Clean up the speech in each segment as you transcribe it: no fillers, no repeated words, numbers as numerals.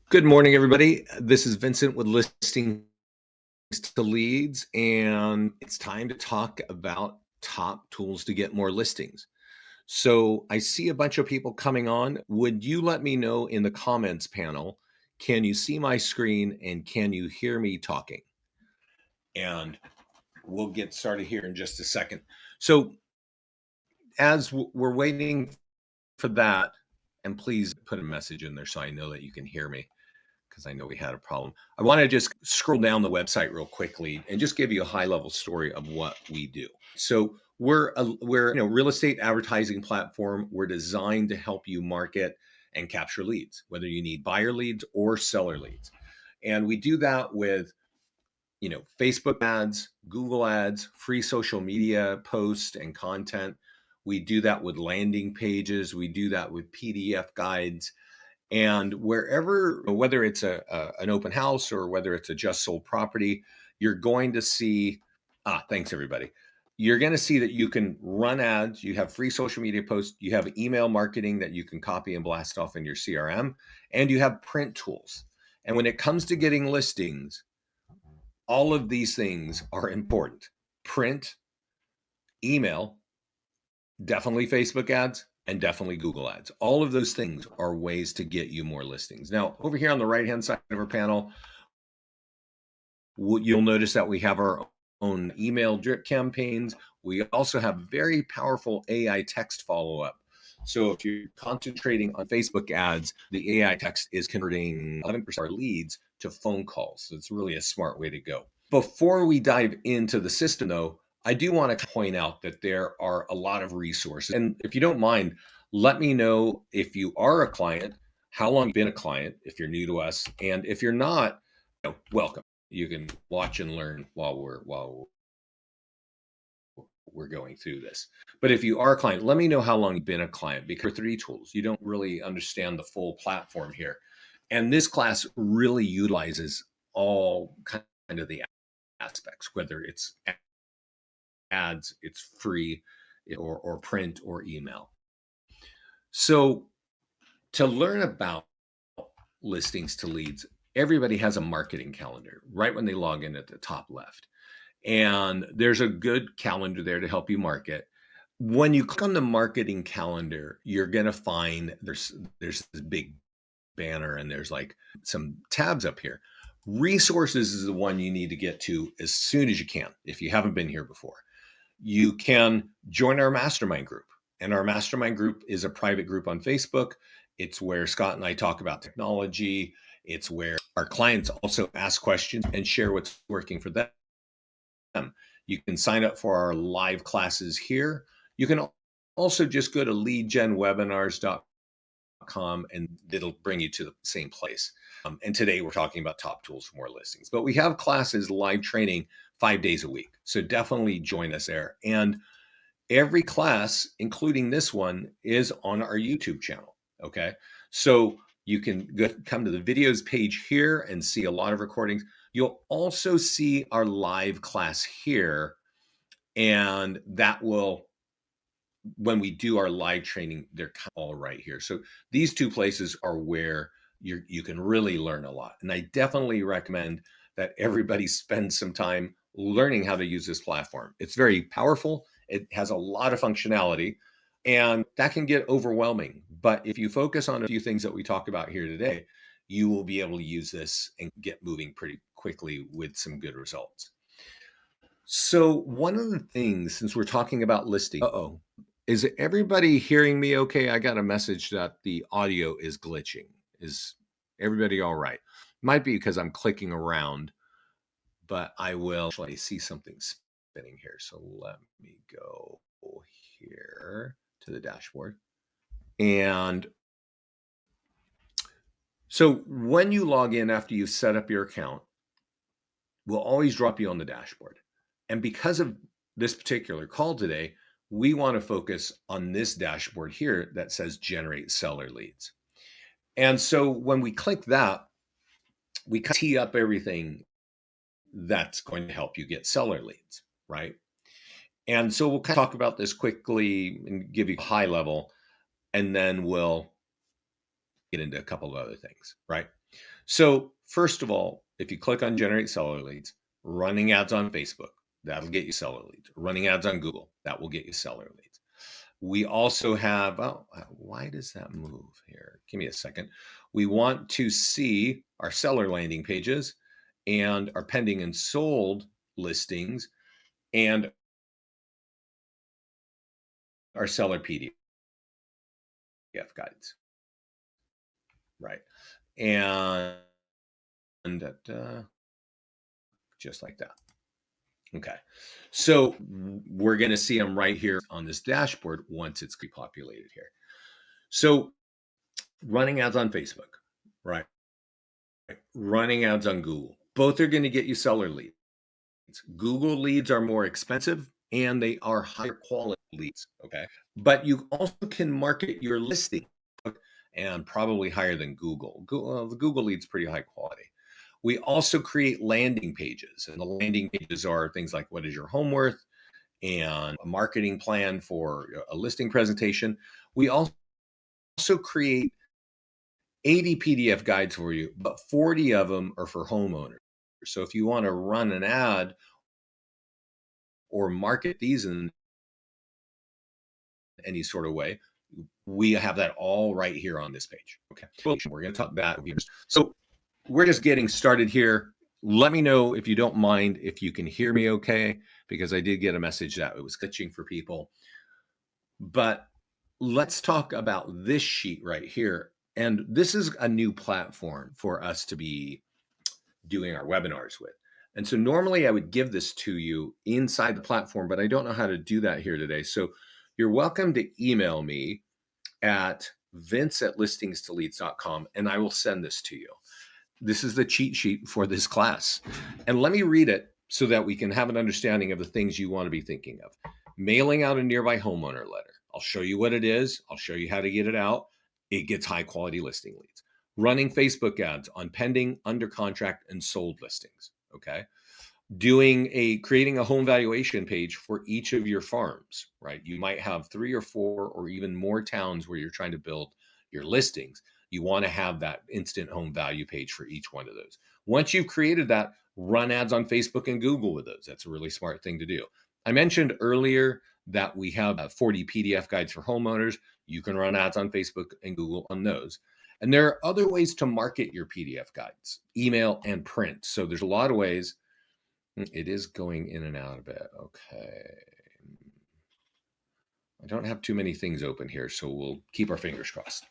Good morning, everybody. This is Vincent with Listings to Leads, and it's time to talk about top tools to get more listings. So I see a bunch of people coming on. Would you let me know in the comments panel, can you see my screen and can you hear me talking? And we'll get started here in just a second. So as we're waiting for that, and please put a message in there so I know that you can hear me, because I know we had a problem. I want to just scroll down the website real quickly and just give you a high-level story of what we do. So we're real estate advertising platform. We're designed to help you market and capture leads, whether you need buyer leads or seller leads. And we do that with Facebook ads, Google ads, free social media posts and content. We do that with landing pages. We do that with PDF guides. And wherever, whether it's an open house or whether it's a just sold property, you're going to see, thanks everybody. You're going to see that you can run ads, you have free social media posts, you have email marketing that you can copy and blast off in your CRM, and you have print tools. And when it comes to getting listings, all of these things are important. Print, email, definitely Facebook ads, and definitely Google ads. All of those things are ways to get you more listings. Now, over here on the right-hand side of our panel, you'll notice that we have our own email drip campaigns. We also have very powerful AI text follow-up. So if you're concentrating on Facebook ads, the AI text is converting 11% of our leads to phone calls. So it's really a smart way to go. Before we dive into the system, though, I do want to point out that there are a lot of resources. And if you don't mind, let me know if you are a client, how long you've been a client, if you're new to us. And if you're not, welcome. You can watch and learn while we're going through this. But if you are a client, let me know how long you've been a client, because for 3 tools, you don't really understand the full platform here. And this class really utilizes all kind of the aspects, whether it's ads, it's free, or print or email. So to learn about listings to leads, everybody has a marketing calendar right when they log in at the top left. And there's a good calendar there to help you market. When you click on the marketing calendar, you're going to find there's this big banner and there's like some tabs up here. Resources is the one you need to get to as soon as you can if you haven't been here before. You can join our mastermind group. And our mastermind group is a private group on Facebook. It's where Scott and I talk about technology. It's where our clients also ask questions and share what's working for them. You can sign up for our live classes here. You can also just go to leadgenwebinars.com and it'll bring you to the same place. And today we're talking about top tools for more listings. But we have classes, live training 5 days a week. So definitely join us there. And every class, including this one, is on our YouTube channel. Okay. So you can come to the videos page here and see a lot of recordings. You'll also see our live class here. And that will, when we do our live training, they're all right here. So these 2 places are where you can really learn a lot. And I definitely recommend that everybody spend some time learning how to use this platform. It's very powerful. It has a lot of functionality, and that can get overwhelming. But if you focus on a few things that we talk about here today, you will be able to use this and get moving pretty quickly with some good results. So one of the things, since we're talking about listing, is everybody hearing me okay? I got a message that the audio is glitching. Is everybody all right? Might be because I'm clicking around, but I will actually see something spinning here. So let me go here to the dashboard. And so when you log in after you've set up your account, we'll always drop you on the dashboard. And because of this particular call today, we want to focus on this dashboard here that says generate seller leads. And so when we click that, we tee up everything that's going to help you get seller leads, right? And so we'll kind of talk about this quickly and give you a high level, and then we'll get into a couple of other things, right? So, first of all, if you click on generate seller leads, running ads on Facebook, that'll get you seller leads. Running ads on Google, that will get you seller leads. We also have, why does that move here? Give me a second. We want to see our seller landing pages and our pending and sold listings and our seller PDF guides, right? And just like that. Okay. So we're going to see them right here on this dashboard once it's pre-populated here. So running ads on Facebook, right? Running ads on Google. Both are going to get you seller leads. Google leads are more expensive and they are higher quality leads. Okay. But you also can market your listing and probably higher than Google. The Google lead's pretty high quality. We also create landing pages, and the landing pages are things like what is your home worth and a marketing plan for a listing presentation. We also create 80 PDF guides for you, but 40 of them are for homeowners. So if you want to run an ad or market these in any sort of way, we have that all right here on this page. Okay. We're going to talk about that. So we're just getting started here. Let me know if you don't mind if you can hear me okay, because I did get a message that it was glitching for people. But let's talk about this sheet right here. And this is a new platform for us to be doing our webinars with. And so normally I would give this to you inside the platform, but I don't know how to do that here today. So you're welcome to email me at vince@listingstoleads.com and I will send this to you. This is the cheat sheet for this class. And let me read it so that we can have an understanding of the things you want to be thinking of. Mailing out a nearby homeowner letter. I'll show you what it is. I'll show you how to get it out. It gets high quality listing leads. Running Facebook ads on pending, under contract, and sold listings. Okay. Creating a home valuation page for each of your farms, right? You might have 3 or 4 or even more towns where you're trying to build your listings. You want to have that instant home value page for each one of those. Once you've created that, run ads on Facebook and Google with those. That's a really smart thing to do. I mentioned earlier that we have 40 PDF guides for homeowners. You can run ads on Facebook and Google on those. And there are other ways to market your PDF guides, email and print. So there's a lot of ways. It is going in and out a bit. Okay. I don't have too many things open here, so we'll keep our fingers crossed.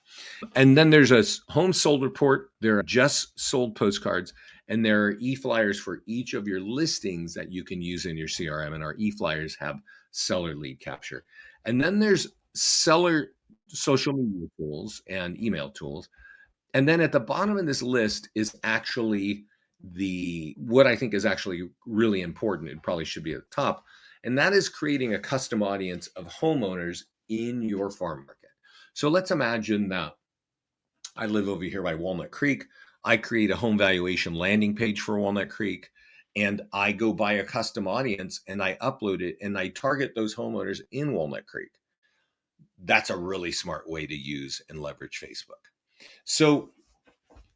And then there's a home sold report. There are just sold postcards, and there are e-flyers for each of your listings that you can use in your CRM. And our e-flyers have seller lead capture. And then there's seller social media tools and email tools. And then at the bottom of this list is actually what I think is actually really important. It probably should be at the top. And that is creating a custom audience of homeowners in your farm market. So let's imagine that I live over here by Walnut Creek. I create a home valuation landing page for Walnut Creek, and I go buy a custom audience and I upload it and I target those homeowners in Walnut Creek. That's a really smart way to use and leverage Facebook. So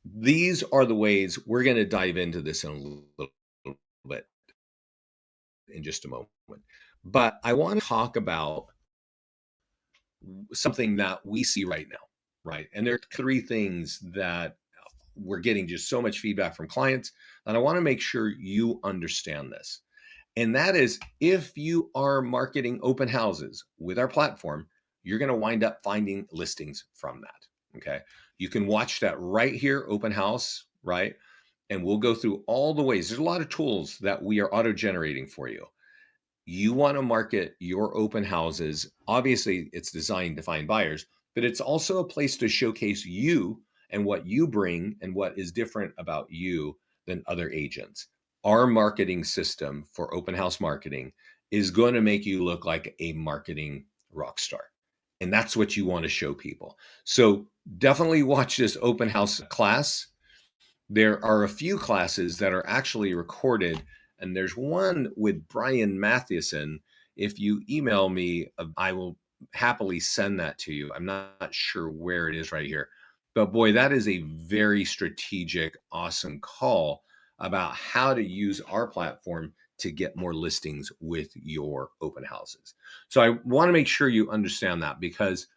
these are the ways we're going to dive into this in a little bit in just a moment. But I want to talk about something that we see right now, right? And there are 3 things that we're getting just so much feedback from clients, and I want to make sure you understand this. And that is, if you are marketing open houses with our platform, you're going to wind up finding listings from that. Okay. You can watch that right here, open house, right? And we'll go through all the ways. There's a lot of tools that we are auto generating for you. You want to market your open houses. Obviously, it's designed to find buyers, but it's also a place to showcase you and what you bring and what is different about you than other agents. Our marketing system for open house marketing is going to make you look like a marketing rock star. And that's what you want to show people. So definitely watch this open house class. There are a few classes that are actually recorded, and there's one with Brian Mathieson. If you email me, I will happily send that to you. I'm not sure where it is right here. But boy, that is a very strategic, awesome call about how to use our platform to get more listings with your open houses. So I want to make sure you understand that, because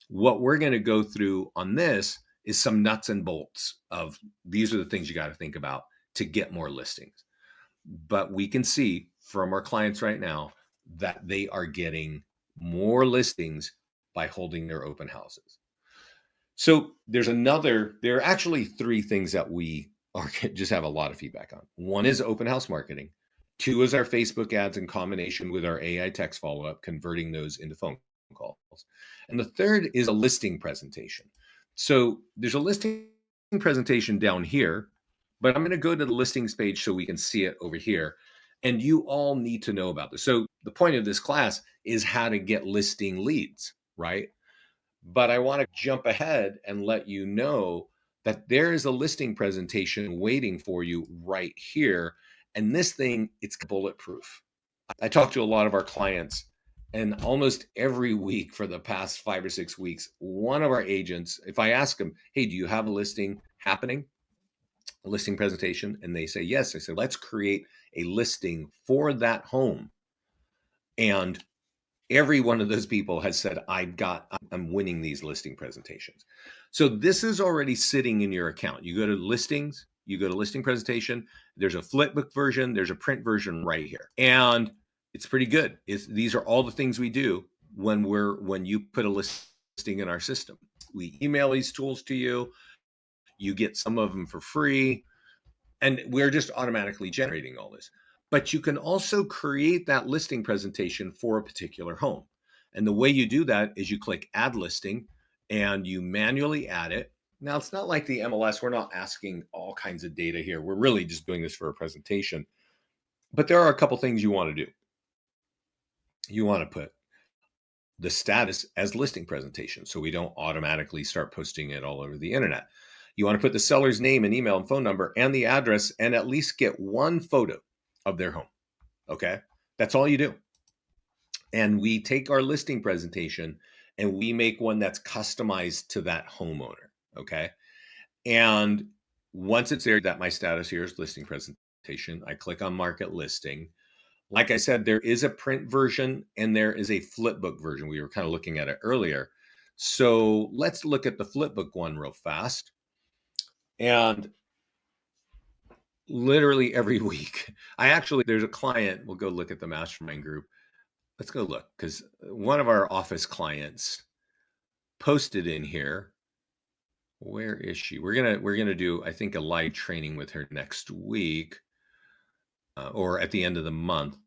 what we're going to go through on this is some nuts and bolts of these are the things you got to think about to get more listings. But we can see from our clients right now that they are getting more listings by holding their open houses. So there are actually three things that we are just have a lot of feedback on. One is open house marketing. Two is our Facebook ads in combination with our AI text follow up, converting those into phone calls. And the third is a listing presentation. So there's a listing presentation down here, but I'm going to go to the listings page so we can see it over here. And you all need to know about this. So the point of this class is how to get listing leads, right? But I want to jump ahead and let you know that there is a listing presentation waiting for you right here. And this thing, it's bulletproof. I talk to a lot of our clients, and almost every week for the past 5 or 6 weeks, one of our agents, if I ask them, hey, do you have a listing happening, a listing presentation? And they say, yes. I said, let's create a listing for that home. And every one of those people has said, I'm winning these listing presentations. So this is already sitting in your account. You go to listings, you go to listing presentation, there's a flipbook version, there's a print version right here. And it's pretty good. These are all the things we do when you put a listing in our system. We email these tools to you. You get some of them for free. And we're just automatically generating all this. But you can also create that listing presentation for a particular home. And the way you do that is you click add listing and you manually add it. Now, it's not like the MLS. We're not asking all kinds of data here. We're really just doing this for a presentation. But there are a couple things you want to do. You want to put the status as listing presentation so we don't automatically start posting it all over the internet. You want to put the seller's name and email and phone number and the address and at least get one photo of their home. Okay. That's all you do. And we take our listing presentation and we make one that's customized to that homeowner. Okay. And once it's there, that my status here is listing presentation, I click on market listing. Like I said, there is a print version and there is a flipbook version. We were kind of looking at it earlier. So let's look at the flipbook one real fast. And literally every week, there's a client, we'll go look at the mastermind group. Let's go look, because one of our office clients posted in here. Where is she? We're gonna do, I think, a live training with her next week, or at the end of the month.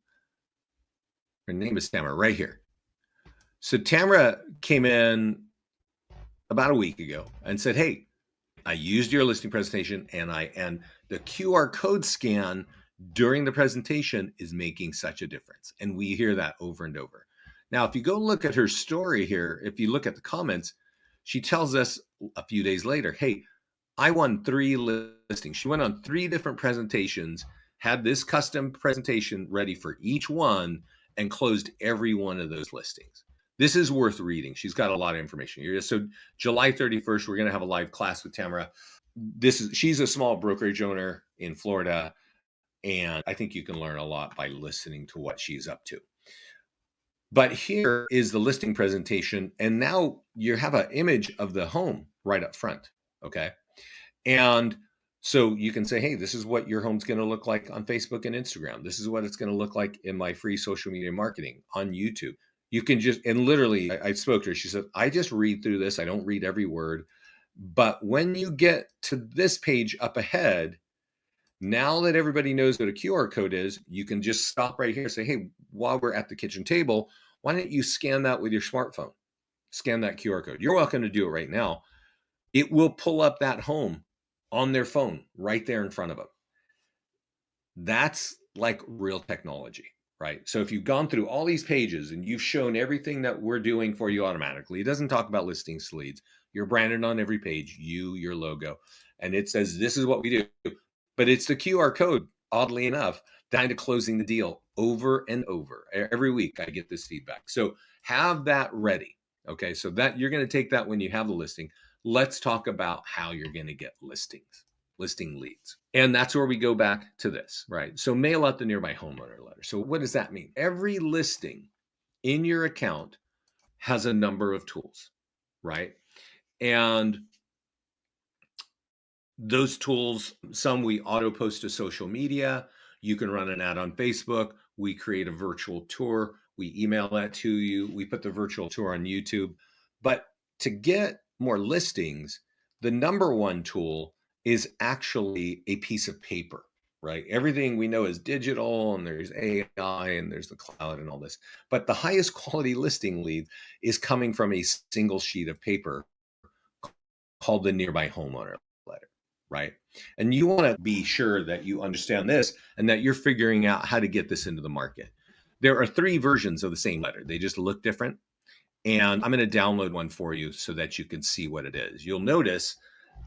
Her name is Tamara, right here. So Tamara came in about a week ago and said, hey, I used your listing presentation and the QR code scan during the presentation is making such a difference. And we hear that over and over. Now, if you go look at her story here, if you look at the comments, she tells us a few days later, hey, I won 3 listings. She went on 3 different presentations, had this custom presentation ready for each one, and closed every one of those listings. This is worth reading. She's got a lot of information here. So July 31st, we're going to have a live class with Tamara. She's a small brokerage owner in Florida, and I think you can learn a lot by listening to what she's up to. But here is the listing presentation, and now you have an image of the home right up front, okay? And so you can say, hey, this is what your home's going to look like on Facebook and Instagram. This is what it's going to look like in my free social media marketing on YouTube. You can just, and literally, I spoke to her. She said, I just read through this. I don't read every word. But when you get to this page up ahead, now that everybody knows what a QR code is, you can just stop right here and say, hey, while we're at the kitchen table, why don't you scan that with your smartphone? Scan that QR code. You're welcome to do it right now. It will pull up that home on their phone right there in front of them. That's like real technology, right? So if you've gone through all these pages and you've shown everything that we're doing for you automatically, it doesn't talk about listings to leads. You're branded on every page, your logo, and it says this is what we do. But it's the QR code, oddly enough, down to closing the deal over and over. Every week I get this feedback. So have that ready. Okay. So that you're going to take that when you have the listing. Let's talk about how you're going to get listing leads. And that's where we go back to this, right? So mail out the nearby homeowner letter. So what does that mean? Every listing in your account has a number of tools, right? And those tools, some we auto post to social media. You can run an ad on Facebook. We create a virtual tour. We email that to you. We put the virtual tour on YouTube. But to get more listings, the number one tool is actually a piece of paper, right? Everything we know is digital and there's AI and there's the cloud and all this. But the highest quality listing lead is coming from a single sheet of paper called the nearby homeowner letter, right? And you want to be sure that you understand this and that you're figuring out how to get this into the market. There are 3 versions of the same letter. They just look different. And I'm going to download one for you so that you can see what it is. You'll notice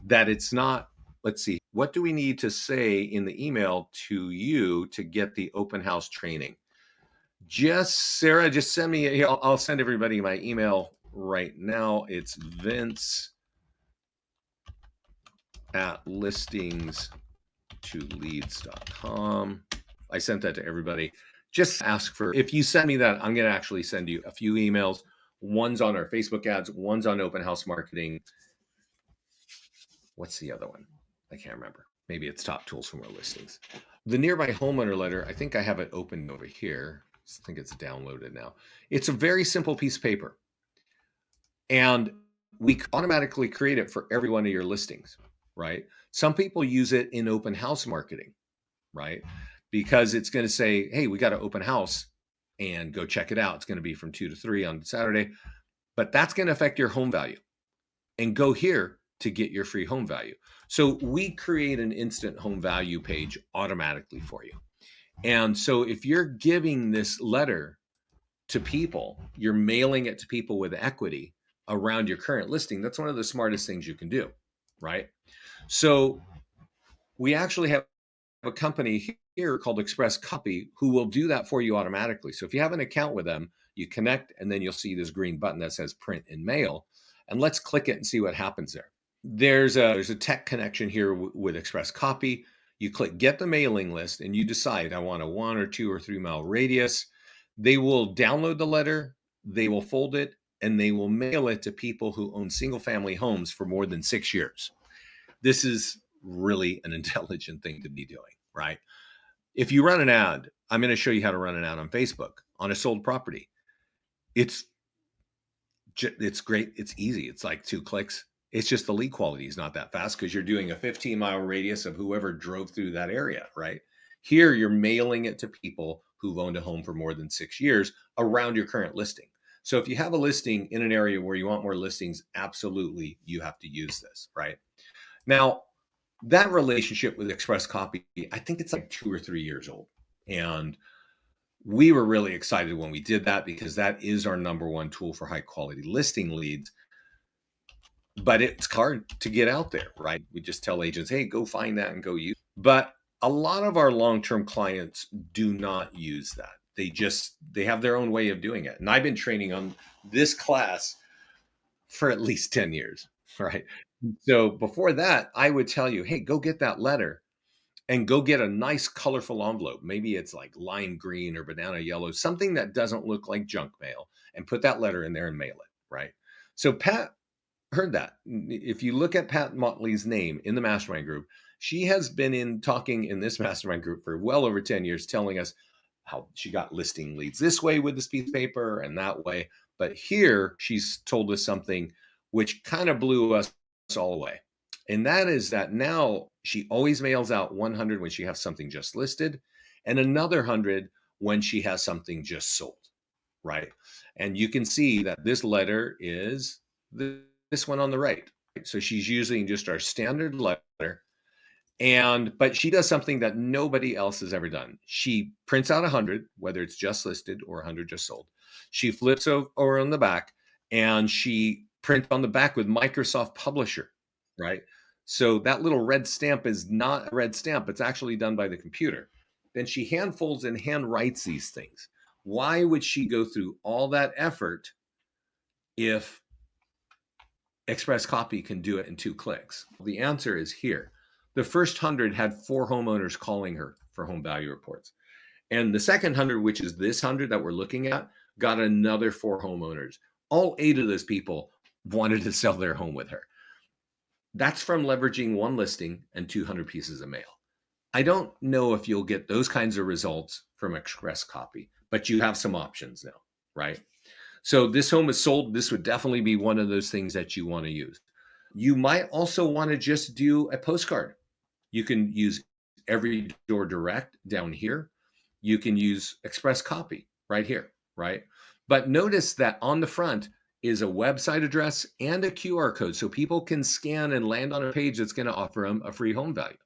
that it's not, let's see, what do we need to say in the email to you to get the open house training? Just Sarah, just send me, I'll send everybody my email right now. It's Vince at listingstoleads.com. I sent that to everybody. Just ask for, if you send me that, I'm going to actually send you a few emails. One's on our Facebook ads, one's on open house marketing. What's the other one? I can't remember. Maybe it's top tools for more listings. The nearby homeowner letter, I think I have it open over here. I think it's downloaded now. It's a very simple piece of paper. And we automatically create it for every one of your listings, right? Some people use it in open house marketing, right? Because it's going to say, hey, we got an open house and go check it out. It's going to be from 2 to 3 on Saturday, but that's going to affect your home value. And go here to get your free home value. So we create an instant home value page automatically for you. And so if you're giving this letter to people, you're mailing it to people with equity around your current listing. That's one of the smartest things you can do, right? So we actually have a company here called Express Copy who will do that for you automatically. So if you have an account with them, you connect and then you'll see this green button that says print and mail. And let's click it and see what happens there. There's a tech connection here with Express Copy. You click get the mailing list and you decide I want a 1 or 2 or 3 mile radius. They will download the letter, they will fold it, and they will mail it to people who own single family homes for more than 6 years. This is really an intelligent thing to be doing, right? If you run an ad, I'm going to show you how to run an ad on Facebook on a sold property. It's great. It's easy. It's like 2 clicks. It's just the lead quality is not that fast because you're doing a 15-mile radius of whoever drove through that area, right? Here, you're mailing it to people who've owned a home for more than 6 years around your current listing. So if you have a listing in an area where you want more listings, absolutely, you have to use this, right? Now, that relationship with Express Copy, I think it's like 2 or 3 years old. And we were really excited when we did that because that is our number one tool for high quality listing leads. But it's hard to get out there, right? We just tell agents, hey, go find that and go use it. But a lot of our long-term clients do not use that. They have their own way of doing it. And I've been training on this class for at least 10 years, right? So before that, I would tell you, hey, go get that letter and go get a nice colorful envelope. Maybe it's like lime green or banana yellow, something that doesn't look like junk mail, and put that letter in there and mail it, right? So Pat heard that. If you look at Pat Motley's name in the mastermind group, she has been talking in this mastermind group for well over 10 years, telling us how she got listing leads this way with this piece of paper and that way. But here she's told us something which kind of blew us all away. And that is that now she always mails out 100 when she has something just listed and another 100 when she has something just sold, right? And you can see that this letter is this one on the right. So she's using just our standard letter. But she does something that nobody else has ever done. She prints out 100, whether it's just listed or 100 just sold. She flips over on the back and she prints on the back with Microsoft Publisher, right? So that little red stamp is not a red stamp. It's actually done by the computer. then she hand folds and hand writes these things. Why would she go through all that effort if Express Copy can do it in 2 clicks? The answer is here. The first 100 had 4 homeowners calling her for home value reports. And the second 100, which is this 100 that we're looking at, got another 4 homeowners. All 8 of those people wanted to sell their home with her. That's from leveraging 1 listing and 200 pieces of mail. I don't know if you'll get those kinds of results from Express Copy, but you have some options now, right? So this home is sold. This would definitely be one of those things that you want to use. You might also want to just do a postcard. You can use Every Door Direct down here. You can use Express Copy right here, right? But notice that on the front is a website address and a QR code so people can scan and land on a page that's going to offer them a free home value.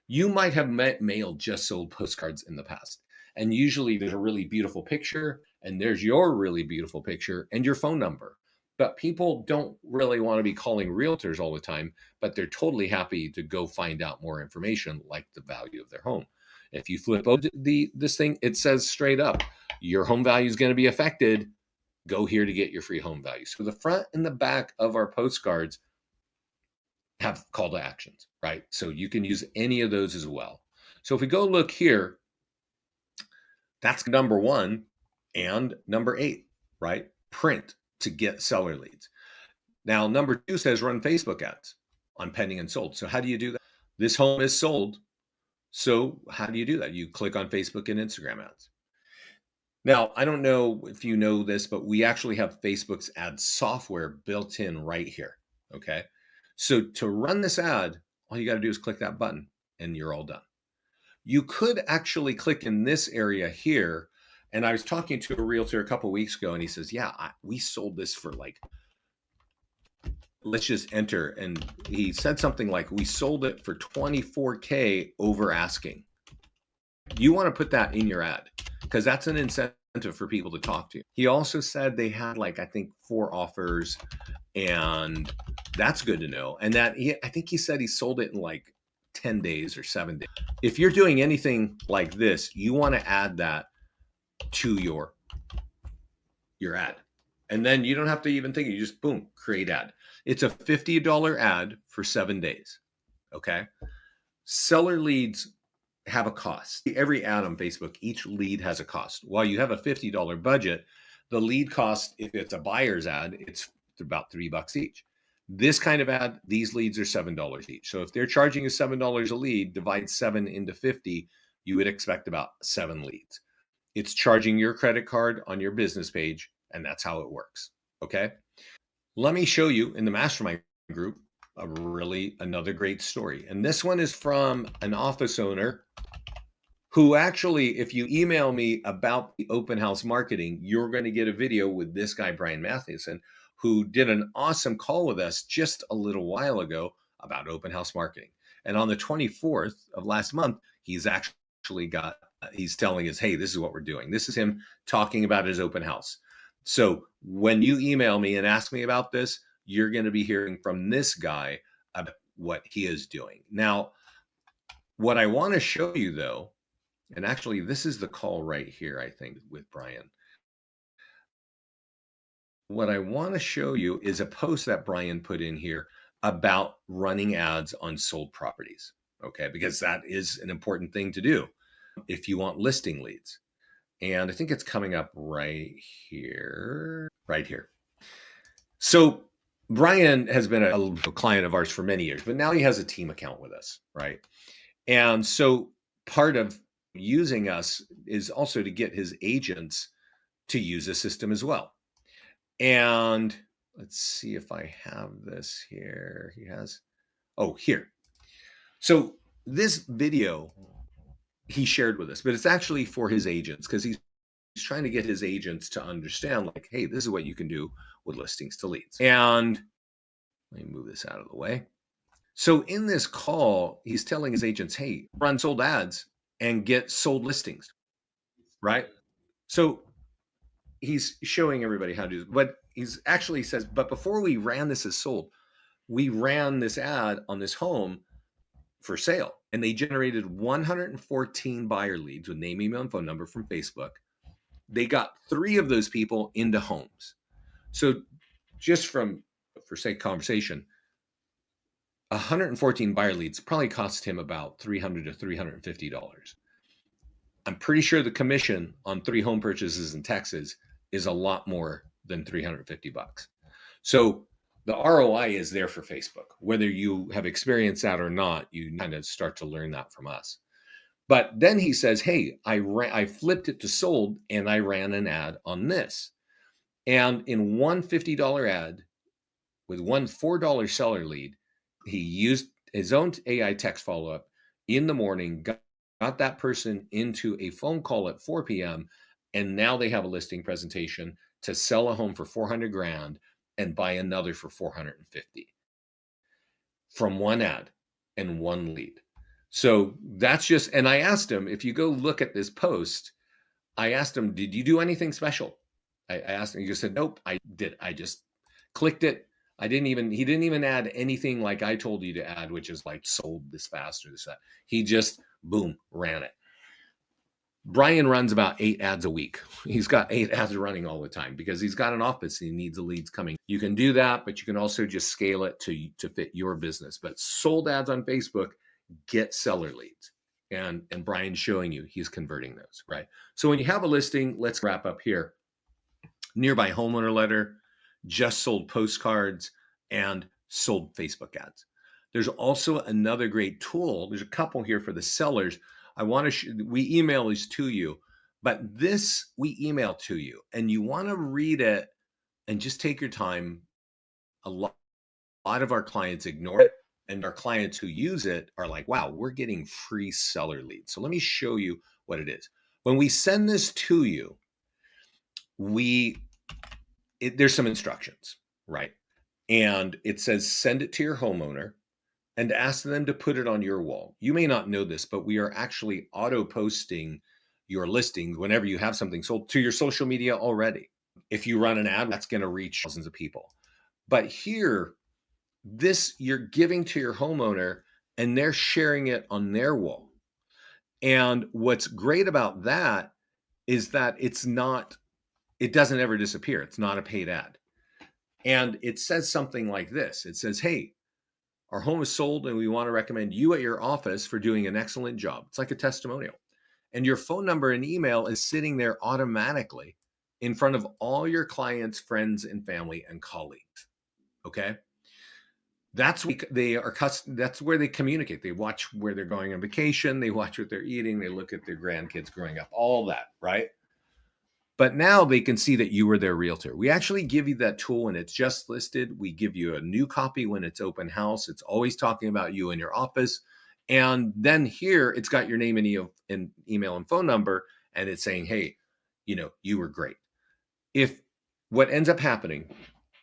You might have mailed just sold postcards in the past. And usually there's a really beautiful picture, and there's your really beautiful picture and your phone number. But people don't really want to be calling realtors all the time, but they're totally happy to go find out more information, like the value of their home. If you flip over this thing, it says straight up, your home value is going to be affected. Go here to get your free home value. So the front and the back of our postcards have call to actions, right? So you can use any of those as well. So if we go look here, that's number 1 and number 8, right? Print to get seller leads. Now, number 2 says run Facebook ads on pending and sold. So how do you do that? This home is sold. So how do you do that? You click on Facebook and Instagram ads. Now, I don't know if you know this, but we actually have Facebook's ad software built in right here, okay? So to run this ad, all you got to do is click that button and you're all done. You could actually click in this area here. And I was talking to a realtor a couple of weeks ago and he says, yeah, we sold this for like, let's just enter. And he said something like, we sold it for $24K over asking. You want to put that in your ad because that's an incentive for people to talk to you. He also said they had like, I think 4 offers, and that's good to know. And that I think he said he sold it in like 10 days or 7 days. If you're doing anything like this, you want to add that to your ad. And then you don't have to even think, you just boom, create ad. It's a $50 ad for 7 days. Okay. Seller leads have a cost. Every ad on Facebook, each lead has a cost. While you have a $50 budget, the lead cost, if it's a buyer's ad, it's about $3 each. This kind of ad, these leads are $7 each. So if they're charging you $7 a lead, divide 7 into 50, you would expect about 7 leads. It's charging your credit card on your business page, and that's how it works. Okay. Let me show you in the Mastermind group another great story. And this one is from an office owner who actually, if you email me about the open house marketing, you're going to get a video with this guy, Brian Mathewson, who did an awesome call with us just a little while ago about open house marketing. And on the 24th of last month, he's telling us, hey, this is what we're doing. This is him talking about his open house. So when you email me and ask me about this, you're going to be hearing from this guy about what he is doing. Now, what I want to show you though, and actually this is the call right here, I think, with Brian. What I want to show you is a post that Brian put in here about running ads on sold properties. Okay, because that is an important thing to do if you want listing leads. And I think it's coming up right here. So Brian has been a client of ours for many years, but now he has a team account with us, right? And so part of using us is also to get his agents to use the system as well. And let's see if I have this here. Here. So this video he shared with us, but it's actually for his agents because he's trying to get his agents to understand, like, hey, this is what you can do with listings to leads. And let me move this out of the way. So in this call, he's telling his agents, hey, run sold ads and get sold listings, right? So he's showing everybody how to do this. But he's actually says, but before we ran this as sold, we ran this ad on this home for sale. and they generated 114 buyer leads with name, email, and phone number from Facebook. They got 3 of those people into homes. So just for sake of conversation, 114 buyer leads probably cost him about $300 to $350. I'm pretty sure the commission on 3 home purchases in Texas is a lot more than $350. So the ROI is there for Facebook. Whether you have experienced that or not, you kind of start to learn that from us. But then he says, "Hey, I flipped it to sold and I ran an ad on this." And in one $50 ad with one $4 seller lead, he used his own AI text follow-up in the morning, got that person into a phone call at 4 p.m. And now they have a listing presentation to sell a home for 400 grand and buy another for 450 from one ad and one lead. So that's just, and I asked him, if you go look at this post, I asked him, did you do anything special? I asked him, he just said, nope, I did. I just clicked it. He didn't even add anything like I told you to add, which is like sold this fast or this, that. He just, boom, ran it. Brian runs about 8 ads a week. He's got 8 ads running all the time because he's got an office and he needs the leads coming. You can do that, but you can also just scale it to fit your business. But sold ads on Facebook get seller leads. And Brian's showing you he's converting those, right? So when you have a listing, let's wrap up here. Nearby homeowner letter, just sold postcards, and sold Facebook ads. There's also another great tool. There's a couple here for the sellers. I want to, we email these to you, but this we email to you and you want to read it and just take your time. A lot of our clients ignore it, and our clients who use it are like, wow, we're getting free seller leads. So let me show you what it is. When we send this to you, there's some instructions, right? And it says, send it to your homeowner and ask them to put it on your wall. You may not know this, but we are actually auto posting your listings whenever you have something sold to your social media already. If you run an ad, that's going to reach thousands of people. But here, this you're giving to your homeowner and they're sharing it on their wall. And what's great about that is that it doesn't ever disappear. It's not a paid ad. And it says something like this. It says, hey, our home is sold and we want to recommend you at your office for doing an excellent job. It's like a testimonial. And your phone number and email is sitting there automatically in front of all your clients, friends, and family and colleagues. Okay. That's where they communicate. They watch where they're going on vacation. They watch what they're eating. They look at their grandkids growing up, all that, right? But now they can see that you were their realtor. We actually give you that tool when it's just listed. We give you a new copy when it's open house. It's always talking about you in your office. And then here it's got your name and email and phone number. And it's saying, hey, you were great. If what ends up happening,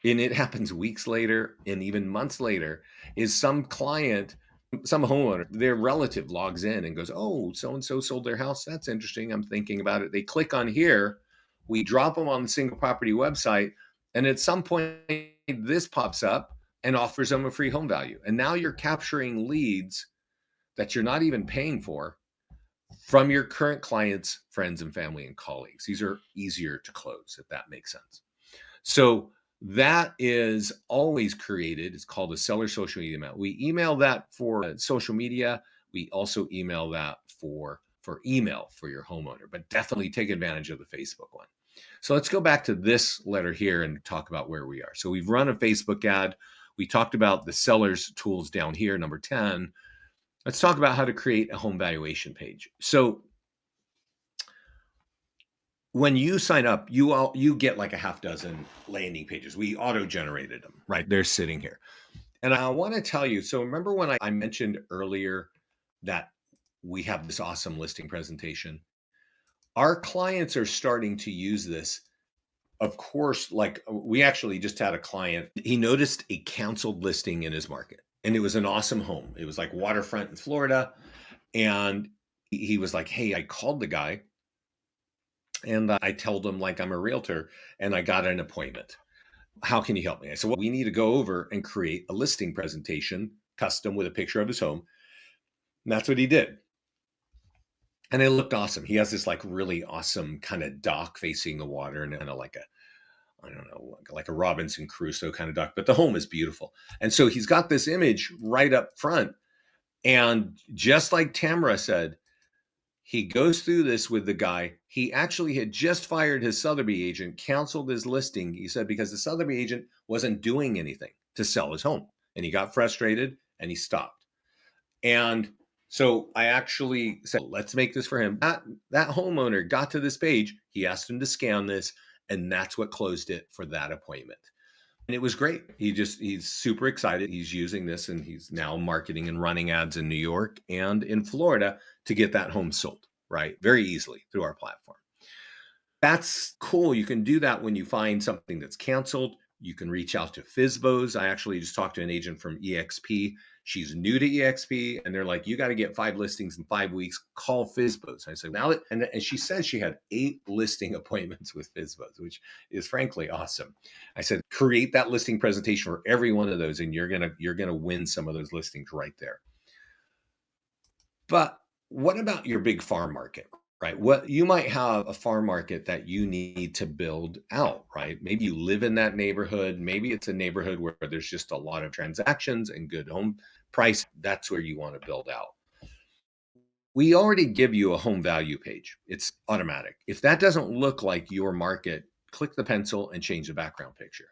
and it happens weeks later and even months later, is some homeowner, their relative logs in and goes, oh, so-and-so sold their house. That's interesting. I'm thinking about it. They click on here. We drop them on the single property website. And at some point, this pops up and offers them a free home value. And now you're capturing leads that you're not even paying for from your current clients, friends, and family and colleagues. These are easier to close, if that makes sense. So that is always created. It's called a seller social media email. We email that for social media. We also email that for email for your homeowner, but definitely take advantage of the Facebook one. So let's go back to this letter here and talk about where we are. So we've run a Facebook ad. We talked about the seller's tools down here, number 10. Let's talk about how to create a home valuation page. So when you sign up, you get like a half dozen landing pages. We auto-generated them, right? They're sitting here. And I want to tell you, so remember when I mentioned earlier that we have this awesome listing presentation? Our clients are starting to use this. Of course, like we actually just had a client, he noticed a canceled listing in his market. And it was an awesome home. It was like waterfront in Florida. And he was like, hey, I called the guy. And I told him, like, I'm a realtor and I got an appointment. How can you help me? I said, well, we need to go over and create a listing presentation custom with a picture of his home. And that's what he did. And it looked awesome. He has this like really awesome kind of dock facing the water and kind of like a, I don't know, like a Robinson Crusoe kind of dock, but the home is beautiful. And so he's got this image right up front. And just like Tamara said, he goes through this with the guy. He actually had just fired his Sotheby agent, canceled his listing. He said because the Sotheby agent wasn't doing anything to sell his home. And he got frustrated and he stopped. And so I actually said, let's make this for him. That homeowner got to this page. He asked him to scan this, and that's what closed it for that appointment. And it was great. He's super excited. He's using this and he's now marketing and running ads in New York and in Florida to get that home sold, right? Very easily through our platform. That's cool. You can do that when you find something that's canceled. You can reach out to FSBOs. I actually just talked to an agent from EXP. She's new to EXP, and they're like, you got to get 5 listings in 5 weeks. Call FSBOs. I said, now, and she said she had 8 listing appointments with FSBOs, which is frankly awesome. I said, create that listing presentation for every one of those, and you're gonna win some of those listings right there. But what about your big farm market? Right. What you might have a farm market that you need to build out, right? Maybe you live in that neighborhood. Maybe it's a neighborhood where there's just a lot of transactions and good home price. That's where you want to build out. We already give you a home value page. It's automatic. If that doesn't look like your market, click the pencil and change the background picture.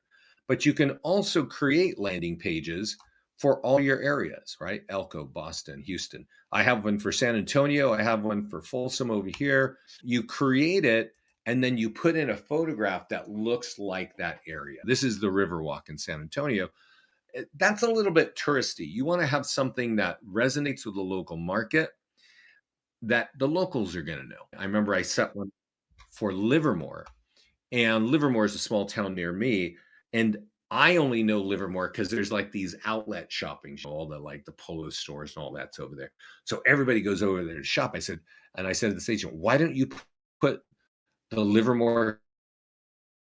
But you can also create landing pages for all your areas, right? Elko, Boston, Houston. I have one for San Antonio. I have one for Folsom over here. You create it and then you put in a photograph that looks like that area. This is the Riverwalk in San Antonio. That's a little bit touristy. You want to have something that resonates with the local market that the locals are going to know. I remember I set one for Livermore, and Livermore is a small town near me. And I only know Livermore because there's like these outlet shopping, all the like the polo stores and all that's over there. So everybody goes over there to shop. I said to this agent, why don't you put the Livermore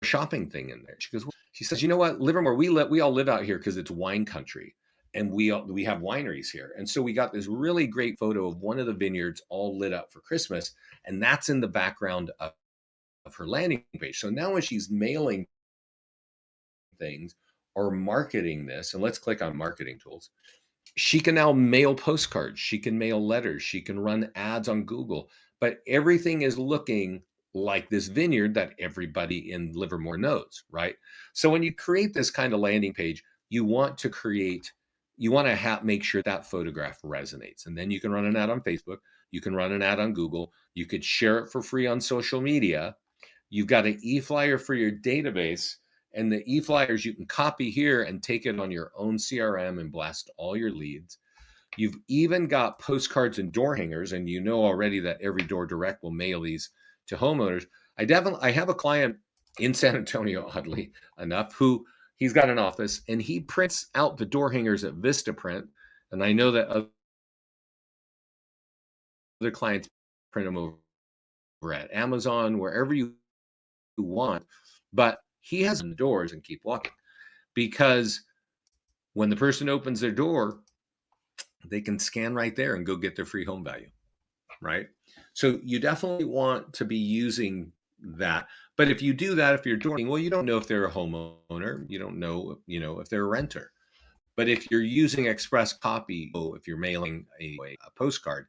shopping thing in there? She goes, well, she says, you know what, Livermore, we all live out here because it's wine country. And we have wineries here. And so we got this really great photo of one of the vineyards all lit up for Christmas. And that's in the background of her landing page. So now when she's mailing things or marketing this, and let's click on marketing tools, she can now mail postcards, she can mail letters, she can run ads on Google, but everything is looking like this vineyard that everybody in Livermore knows, right? So when you create this kind of landing page, you want to make sure that photograph resonates. And then you can run an ad on Facebook, you can run an ad on Google, you could share it for free on social media. You've got an e-flyer for your database, and the e-flyers you can copy here and take it on your own CRM and blast all your leads. You've even got postcards and door hangers, and you know already that every door direct will mail these to homeowners. I have a client in San Antonio, oddly enough, who he's got an office and he prints out the door hangers at Vistaprint. And I know that other clients print them over at Amazon, wherever you want, but he has the doors and keep walking, because when the person opens their door, they can scan right there and go get their free home value, right? So you definitely want to be using that. But if you do that, if you're doing, well, you don't know if they're a homeowner, you don't know, if they're a renter. But if you're using express copy, if you're mailing a postcard,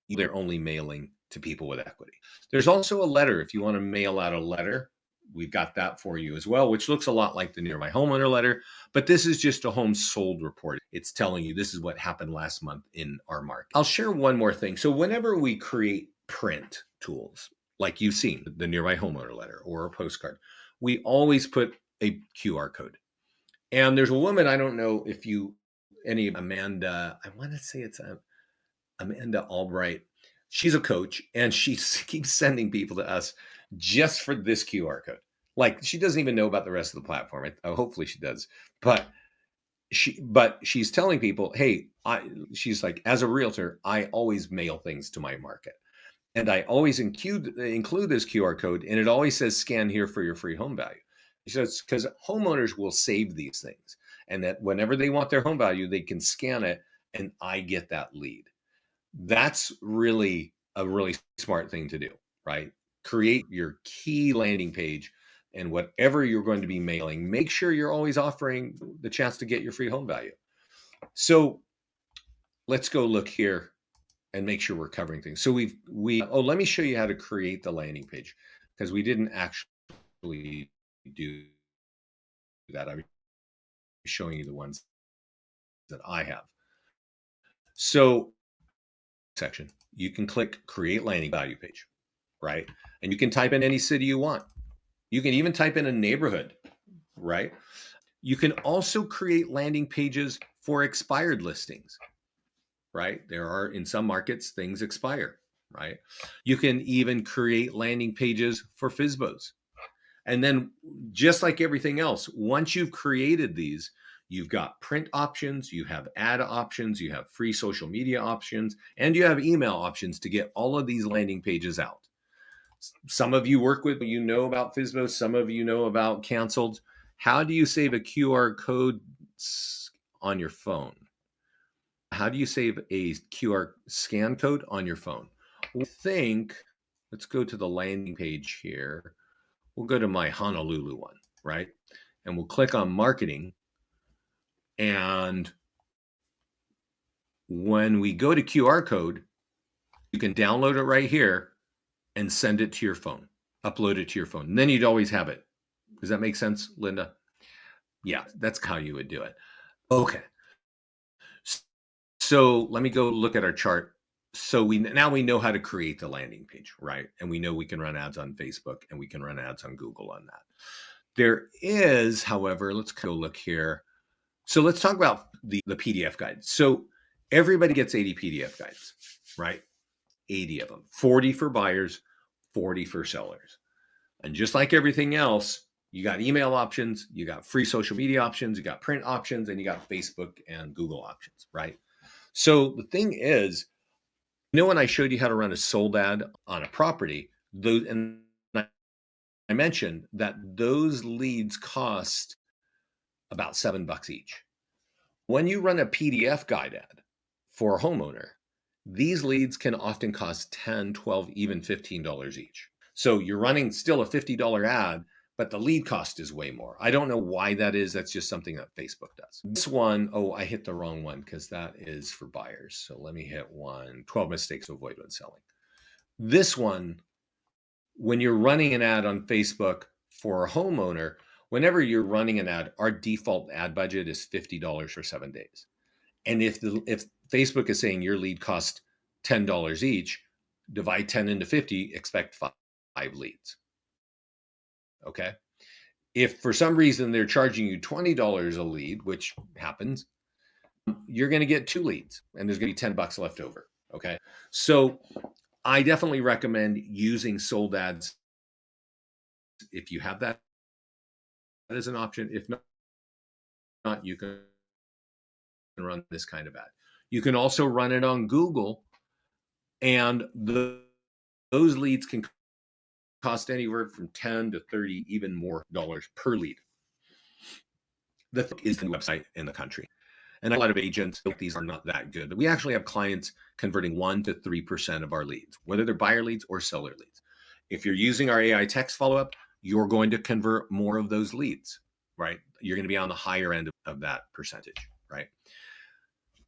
they're only mailing to people with equity. There's also a letter. If you want to mail out a letter, we've got that for you as well, which looks a lot like the Near My Homeowner letter, but this is just a home sold report. It's telling you this is what happened last month in our market. I'll share one more thing. So whenever we create print tools, like you've seen, the Near My Homeowner letter or a postcard, we always put a QR code. And there's a woman, I don't know if Amanda, I want to say it's Amanda Albright. She's a coach and she keeps sending people to us just for this QR code. Like she doesn't even know about the rest of the platform. Hopefully she does, but she's telling people, hey, she's like, as a realtor, I always mail things to my market. And I always include this QR code, and it always says scan here for your free home value. She says, because homeowners will save these things, and that whenever they want their home value, they can scan it, and I get that lead. That's really a really smart thing to do, right? Create your key landing page, and whatever you're going to be mailing, make sure you're always offering the chance to get your free home value. So let's go look here and make sure we're covering things. So let me show you how to create the landing page, because we didn't actually do that. I'm showing you the ones that I have. So section, you can click create landing value page, right? And you can type in any city you want. You can even type in a neighborhood, right? You can also create landing pages for expired listings, right? There are, in some markets, things expire, right? You can even create landing pages for FSBOs. And then, just like everything else, once you've created these, you've got print options, you have ad options, you have free social media options, and you have email options to get all of these landing pages out. Some of you work with, you know about FSBO, some of you know about canceled. How do you save a QR code on your phone? How do you save a QR scan code on your phone? I think, let's go to the landing page here. We'll go to my Honolulu one, right? And we'll click on marketing. And when we go to QR code, you can download it right here and send it to your phone, upload it to your phone. And then you'd always have it. Does that make sense, Linda? Yeah, that's how you would do it. Okay. So let me go look at our chart. So now we know how to create the landing page, right? And we know we can run ads on Facebook and we can run ads on Google on that. There is, however, let's go look here. So let's talk about the PDF guide. So everybody gets 80 PDF guides, right? 80 of them, 40 for buyers, 40 for sellers. And just like everything else, you got email options, you got free social media options, you got print options, and you got Facebook and Google options, right? So the thing is, when I showed you how to run a sold ad on a property, and I mentioned that those leads cost about $7 each. When you run a PDF guide ad for a homeowner, these leads can often cost $10, $12, even $15 each. So you're running still a $50 ad, but the lead cost is way more. I don't know why that is. That's just something that Facebook does. This one, I hit the wrong one because that is for buyers. So let me hit 12 mistakes to avoid when selling. This one, when you're running an ad on Facebook for a homeowner, whenever you're running an ad, our default ad budget is $50 for 7 days. And if Facebook is saying your lead cost $10 each, divide 10 into 50, expect five leads. Okay. If for some reason they're charging you $20 a lead, which happens, you're going to get 2 leads and there's going to be $10 left over. Okay. So I definitely recommend using sold ads if you have that as an option. If not, you can run this kind of ad. You can also run it on Google, and those leads can cost anywhere from 10 to 30, even more dollars per lead. The is the website in the country. And a lot of agents think these are not that good. We actually have clients converting 1% to 3% of our leads, whether they're buyer leads or seller leads. If you're using our AI text follow-up, you're going to convert more of those leads, right? You're going to be on the higher end of that percentage, right?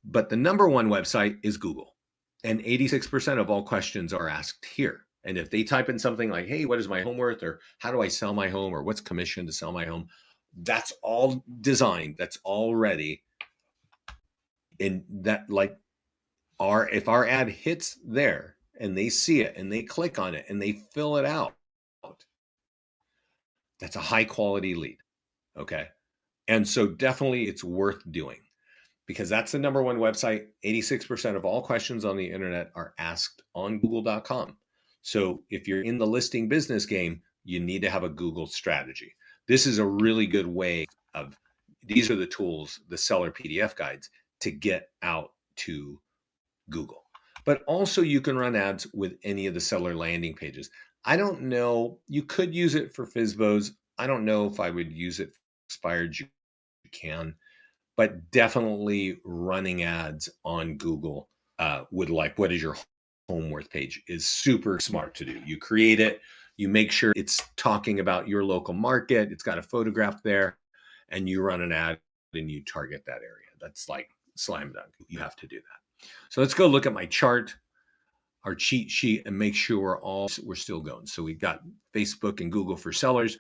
But the number one website is Google. And 86% of all questions are asked here. And if they type in something like, hey, what is my home worth? Or how do I sell my home? Or what's commission to sell my home? That's all designed. That's all ready. And that, like, if our ad hits there and they see it and they click on it and they fill it out, that's a high quality lead. Okay. And so definitely it's worth doing, because that's the number one website. 86% of all questions on the internet are asked on google.com. So if you're in the listing business game, you need to have a Google strategy. This is a really good way of, these are the tools, the seller PDF guides, to get out to Google. But also you can run ads with any of the seller landing pages. I don't know, you could use it for FSBOs. I don't know if I would use it for expired. You can, but definitely running ads on Google would like. What is your home worth page is super smart to do. You create it, you make sure it's talking about your local market, it's got a photograph there, and you run an ad and you target that area. That's like slam dunk. You have to do that. So let's go look at my chart, our cheat sheet, and make sure we're still going. So we've got Facebook and Google for sellers.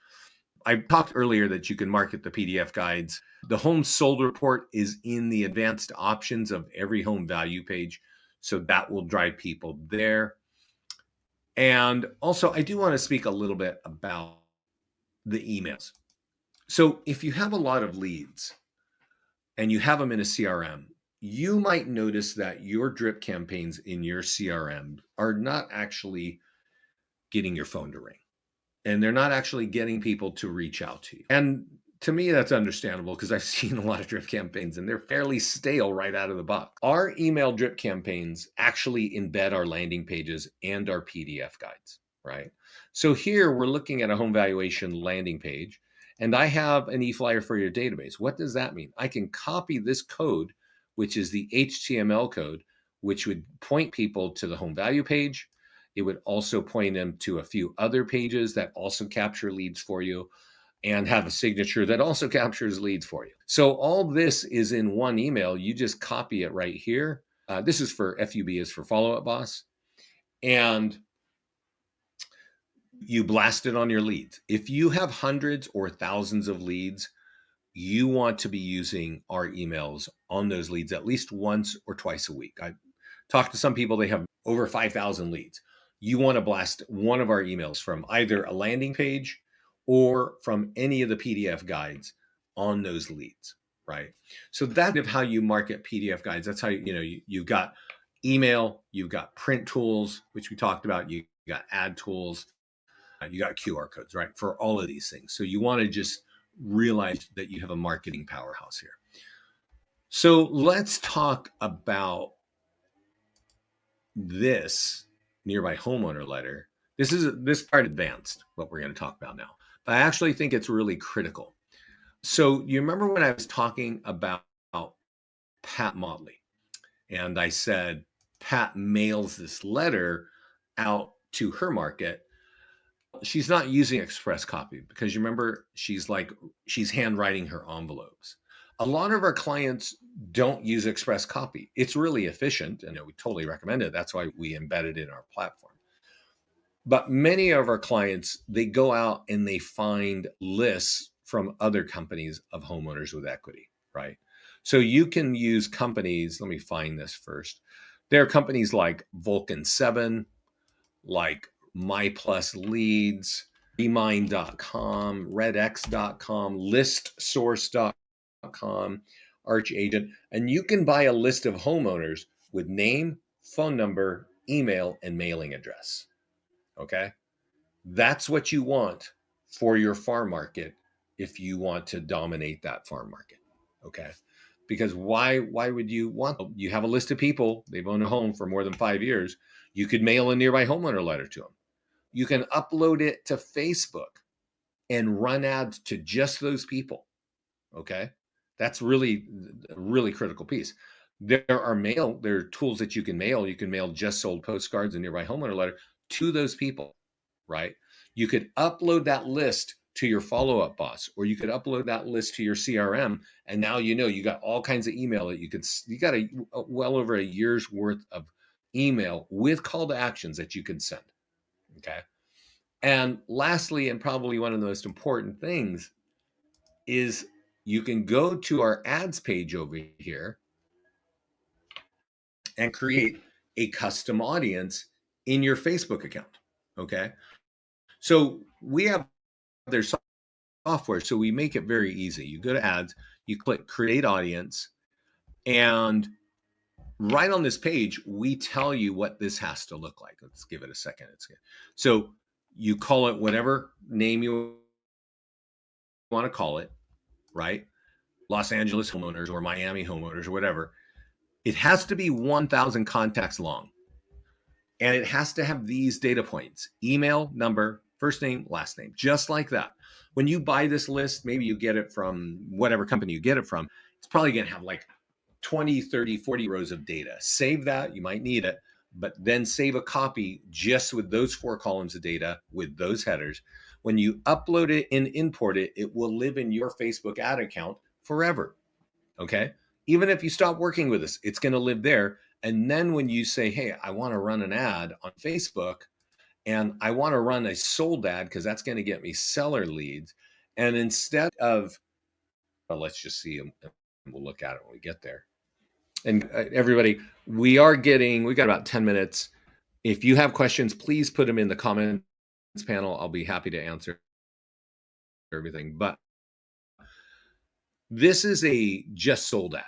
I talked earlier that you can market the PDF guides. The home sold report is in the advanced options of every home value page. So that will drive people there. And also, I do want to speak a little bit about the emails. So if you have a lot of leads and you have them in a CRM, you might notice that your drip campaigns in your CRM are not actually getting your phone to ring, and they're not actually getting people to reach out to you. And to me, that's understandable because I've seen a lot of drip campaigns and they're fairly stale right out of the box. Our email drip campaigns actually embed our landing pages and our PDF guides, right? So here we're looking at a home valuation landing page, and I have an e-flyer for your database. What does that mean? I can copy this code, which is the HTML code, which would point people to the home value page. It would also point them to a few other pages that also capture leads for you and have a signature that also captures leads for you. So all this is in one email. You just copy it right here. This is for FUB, is for Follow Up Boss. And you blast it on your leads. If you have hundreds or thousands of leads, you want to be using our emails on those leads at least once or twice a week. I talked to some people, they have over 5,000 leads. You want to blast one of our emails from either a landing page or from any of the PDF guides on those leads, right? So that's how you market PDF guides. That's how you've got email, you've got print tools, which we talked about, you got ad tools, you got QR codes, right? For all of these things. So you want to just realize that you have a marketing powerhouse here. So let's talk about this nearby homeowner letter. This part advanced, what we're going to talk about now. But I actually think it's really critical. So you remember when I was talking about Pat Motley, and I said Pat mails this letter out to her market. She's not using express copy because you remember she's handwriting her envelopes. A lot of our clients don't use express copy. It's really efficient, and we totally recommend it. That's why we embed it in our platform. But many of our clients, they go out and they find lists from other companies of homeowners with equity, right? So you can use companies. Let me find this first. There are companies like Vulcan 7, like My Plus Leads, Remind.com, RedX.com, ListSource.com, Arch Agent, and you can buy a list of homeowners with name, phone number, email, and mailing address. Okay? That's what you want for your farm market if you want to dominate that farm market. Okay? Because why would you want them? You have a list of people, they've owned a home for more than 5 years. You could mail a nearby homeowner letter to them. You can upload it to Facebook and run ads to just those people. Okay? That's really a really critical piece. There are tools that you can mail. You can mail just sold postcards and nearby homeowner letter to those people, right? You could upload that list to your follow-up boss, or you could upload that list to your CRM, and now you got all kinds of email that you got well over a year's worth of email with call to actions that you can send. Okay. And lastly, and probably one of the most important things, is you can go to our ads page over here and create a custom audience in your Facebook account. Okay. So we have their software, so we make it very easy. You go to ads, you click create audience, and right on this page, we tell you what this has to look like. Let's give it a second. So you call it whatever name you want to call it, right? Los Angeles homeowners or Miami homeowners or whatever. It has to be 1,000 contacts long. And it has to have these data points: email, number, first name, last name, just like that. When you buy this list, maybe you get it from whatever company you get it from, it's probably going to have like 20, 30, 40 rows of data. Save that, you might need it, but then save a copy just with those 4 columns of data with those headers. When you upload it and import it, it will live in your Facebook ad account forever. Okay. Even if you stop working with us, it's going to live there. And then when you say, hey, I want to run an ad on Facebook and I want to run a sold ad because that's going to get me seller leads. And instead of, well, let's just see, and we'll look at it when we get there. And everybody, we got about 10 minutes. If you have questions, please put them in the comments panel. I'll be happy to answer everything. But this is a just sold ad.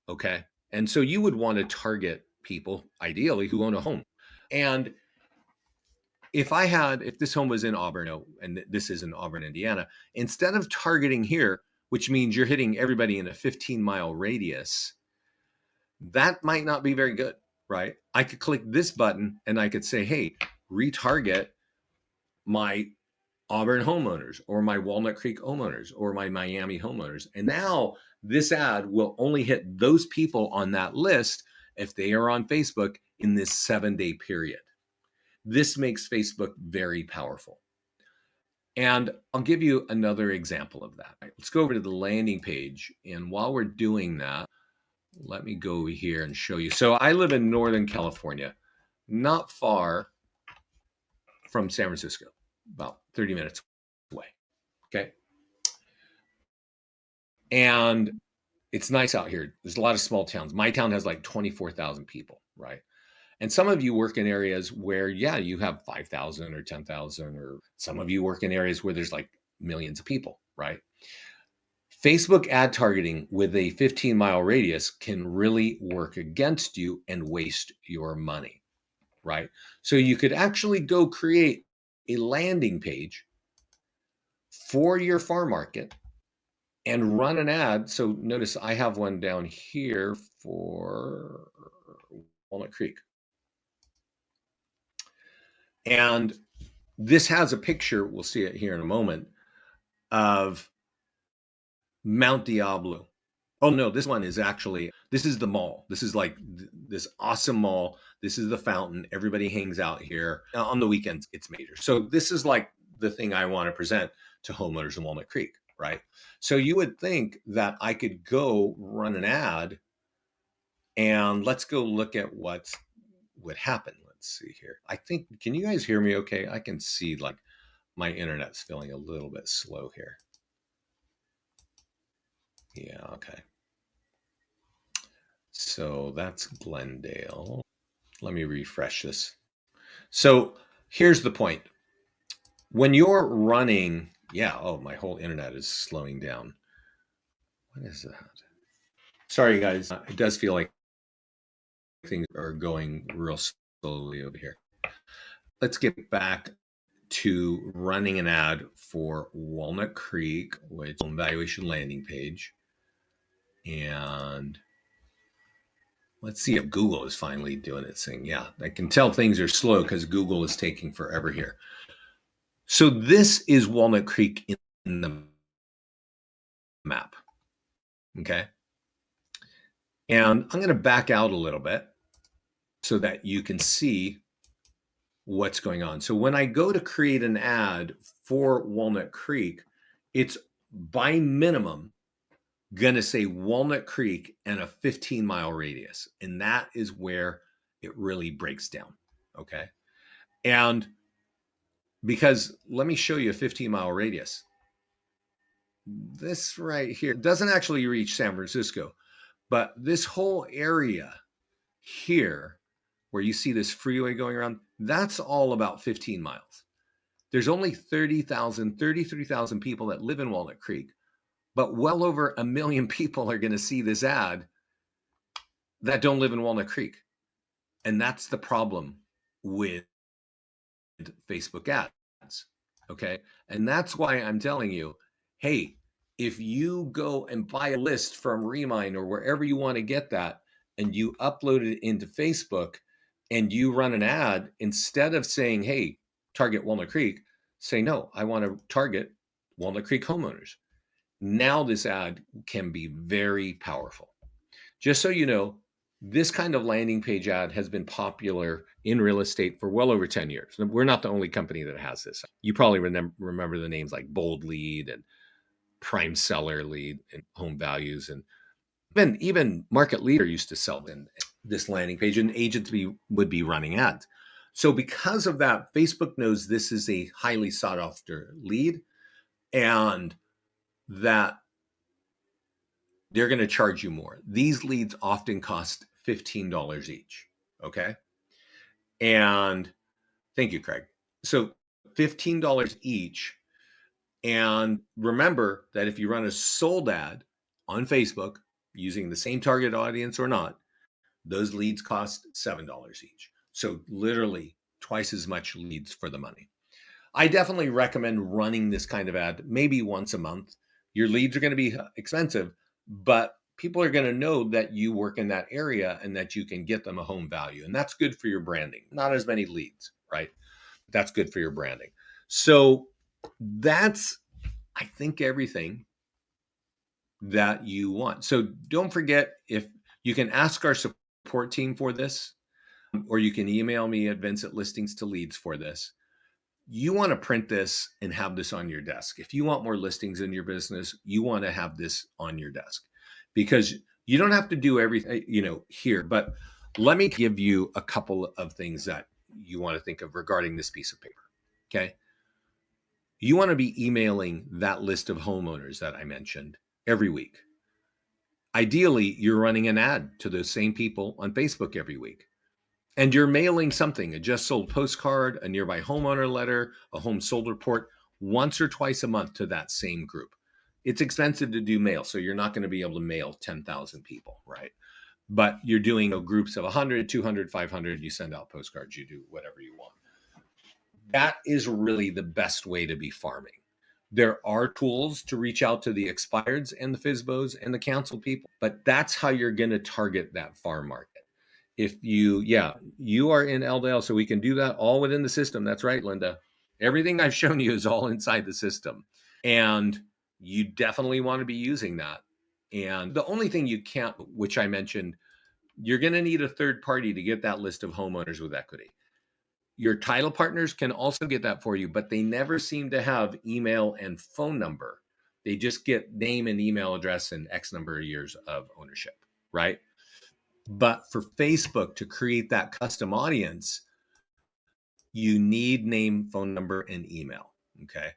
Okay. And so you would want to target people, ideally, who own a home. And if this home was in Auburn, and this is in Auburn, Indiana, instead of targeting here, which means you're hitting everybody in a 15-mile radius, that might not be very good, right? I could click this button and I could say, hey, retarget my Auburn homeowners or my Walnut Creek homeowners or my Miami homeowners. And now this ad will only hit those people on that list if they are on Facebook in this 7-day period. This makes Facebook very powerful. And I'll give you another example of that. Let's go over to the landing page. And while we're doing that, let me go over here and show you. So I live in Northern California, not far from San Francisco, about 30 minutes away. Okay. And it's nice out here. There's a lot of small towns. My town has like 24,000 people, right? And some of you work in areas where, yeah, you have 5,000 or 10,000, or some of you work in areas where there's like millions of people, right? Facebook ad targeting with a 15-mile radius can really work against you and waste your money, right? So you could actually go create a landing page for your farm market and run an ad. So notice I have one down here for Walnut Creek. And this has a picture, we'll see it here in a moment, of Mount Diablo. Oh no, this one is this is the mall. This is like this awesome mall. This is the fountain. Everybody hangs out here. On the weekends, it's major. So this is like the thing I want to present to homeowners in Walnut Creek, right? So you would think that I could go run an ad and let's go look at what would happen. Let's see here. I think, can you guys hear me okay? I can see like my internet's feeling a little bit slow here. Yeah, okay. So that's Glendale. Let me refresh this. So here's the point. When you're running, my whole internet is slowing down. What is that? Sorry, guys. It does feel like things are going real slowly over here. Let's get back to running an ad for Walnut Creek, which is a valuation landing page. And let's see if Google is finally doing its thing. Yeah, I can tell things are slow because Google is taking forever here. So this is Walnut Creek in the map. Okay. And I'm going to back out a little bit so that you can see what's going on. So when I go to create an ad for Walnut Creek, it's by minimum going to say Walnut Creek and a 15-mile radius. And that is where it really breaks down. Okay. And because let me show you a 15-mile radius. This right here doesn't actually reach San Francisco, but this whole area here where you see this freeway going around, that's all about 15 miles. There's only 33,000 people that live in Walnut Creek, but well over 1 million people are going to see this ad that don't live in Walnut Creek. And that's the problem with Facebook ads. Okay. And that's why I'm telling you, hey, if you go and buy a list from Remind or wherever you want to get that, and you upload it into Facebook and you run an ad, instead of saying, hey, target Walnut Creek, say, no, I want to target Walnut Creek homeowners. Now this ad can be very powerful. Just so you know, this kind of landing page ad has been popular in real estate for well over 10 years. We're not the only company that has this. You probably remember the names like Bold Lead and Prime Seller Lead and Home Values, and even Market Leader used to sell in this landing page, and agents would be running ads. So because of that, Facebook knows this is a highly sought after lead, and that they're going to charge you more. These leads often cost $15 each. Okay. And thank you, Craig. So $15 each. And remember that if you run a sold ad on Facebook using the same target audience or not, those leads cost $7 each. So literally twice as much leads for the money. I definitely recommend running this kind of ad maybe once a month. Your leads are going to be expensive, but people are going to know that you work in that area and that you can get them a home value. And that's good for your branding. Not as many leads, right? That's good for your branding. So that's, I think, everything that you want. So don't forget, if you can ask our support team for this, or you can email me at Vince@listings2leads for this. You want to print this and have this on your desk. If you want more listings in your business, you want to have this on your desk, because you don't have to do everything, here. But let me give you a couple of things that you want to think of regarding this piece of paper. Okay. You want to be emailing that list of homeowners that I mentioned every week. Ideally, you're running an ad to those same people on Facebook every week. And you're mailing something, a just sold postcard, a nearby homeowner letter, a home sold report, once or twice a month to that same group. It's expensive to do mail, so you're not going to be able to mail 10,000 people, right? But you're doing groups of 100, 200, 500, you send out postcards, you do whatever you want. That is really the best way to be farming. There are tools to reach out to the expireds and the FSBOs and the council people, but that's how you're going to target that farm market. If you are in LDL, so we can do that all within the system. That's right, Linda. Everything I've shown you is all inside the system. And you definitely want to be using that. And the only thing you can't, which I mentioned, you're going to need a third party to get that list of homeowners with equity. Your title partners can also get that for you, but they never seem to have email and phone number. They just get name and email address and X number of years of ownership, right? But for Facebook to create that custom audience, you need name, phone number, and email. Okay.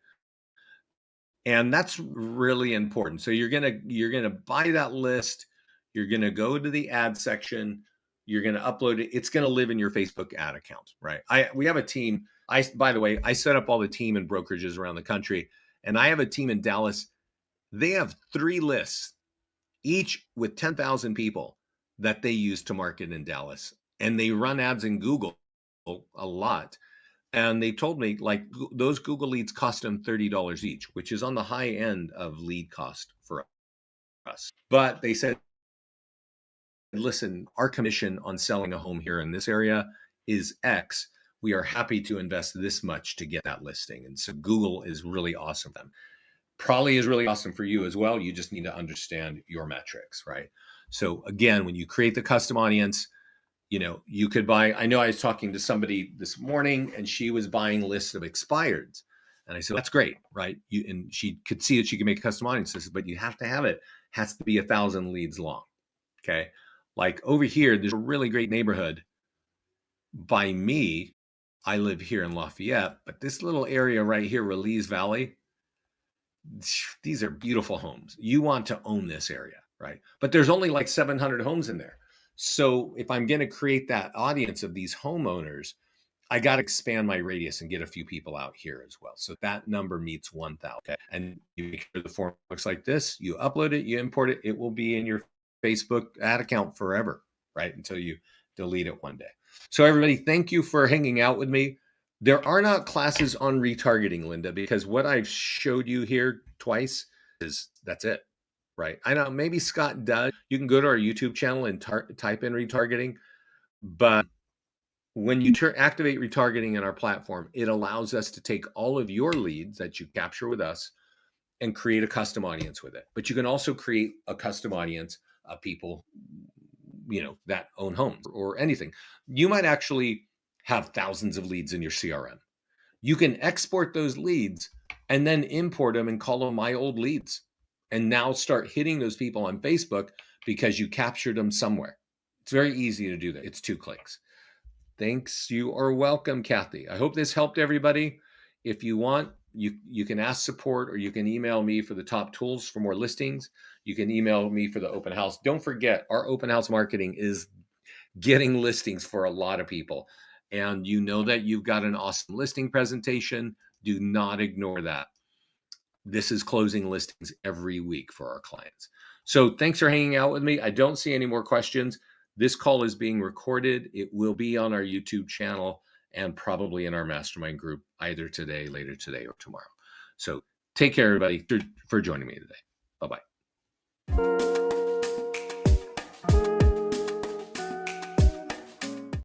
And that's really important. So you're gonna buy that list, you're gonna go to the ad section, you're gonna upload it. It's gonna live in your Facebook ad account, right? We have a team. By the way, I set up all the team and brokerages around the country, and I have a team in Dallas. They have 3 lists, each with 10,000 people that they use to market in Dallas. And they run ads in Google a lot. And they told me, like, those Google leads cost them $30 each, which is on the high end of lead cost for us. But they said, listen, our commission on selling a home here in this area is X. We are happy to invest this much to get that listing. And so Google is really awesome for them. Probably is really awesome for you as well. You just need to understand your metrics, right? So again, when you create the custom audience, you could buy. I know I was talking to somebody this morning and she was buying lists of expireds. And I said, that's great, right? And she could see that she could make custom audiences, but you have to have it. Has to be 1,000 leads long. Okay. Like over here, there's a really great neighborhood by me. I live here in Lafayette, but this little area right here, Release Valley, these are beautiful homes. You want to own this area, right? But there's only like 700 homes in there. So if I'm going to create that audience of these homeowners, I got to expand my radius and get a few people out here as well. So that number meets 1,000. Okay. And you make sure the form looks like this. You upload it, you import it. It will be in your Facebook ad account forever, right? Until you delete it one day. So everybody, thank you for hanging out with me. There are not classes on retargeting, Linda, because what I've showed you here twice that's it, right? I know maybe Scott does. You can go to our YouTube channel and type in retargeting, but when you activate retargeting in our platform, it allows us to take all of your leads that you capture with us and create a custom audience with it. But you can also create a custom audience of people that own homes or anything. You might actually have thousands of leads in your CRM. You can export those leads and then import them and call them my old leads. And now start hitting those people on Facebook because you captured them somewhere. It's very easy to do that. It's 2 clicks. Thanks. You are welcome, Kathy. I hope this helped everybody. If you want, you can ask support, or you can email me for the top tools for more listings. You can email me for the open house. Don't forget, our open house marketing is getting listings for a lot of people. And you know that you've got an awesome listing presentation. Do not ignore that. This is closing listings every week for our clients. So thanks for hanging out with me. I don't see any more questions. This call is being recorded. It will be on our YouTube channel and probably in our mastermind group either today, later today, or tomorrow. So take care, everybody, for joining me today. Bye-bye.